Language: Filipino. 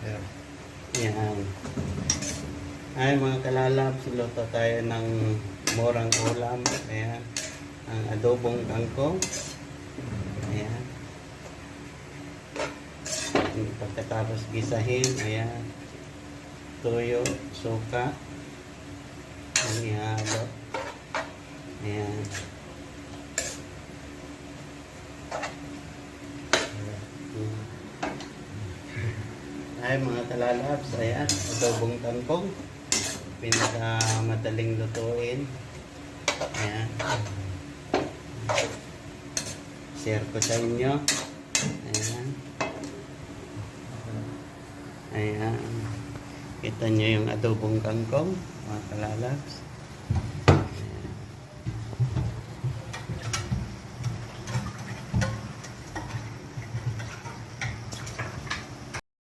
Ayan. Yan. Ay mga kalalab, siluto tayo ng murang ulam. Ayan. Ang adobong kangkong. Ayan. Pagkatapos gisahin, ayan. Tuyo, suka. Ang ihalo. Ayan. Ay mga kalalabs, ayan, adobong kangkong. Pinakamadaling lutuin. Ayan. Share ko sa inyo. Ayan. Ayan. Kita nyo yung adobong kangkong, mga kalalabs.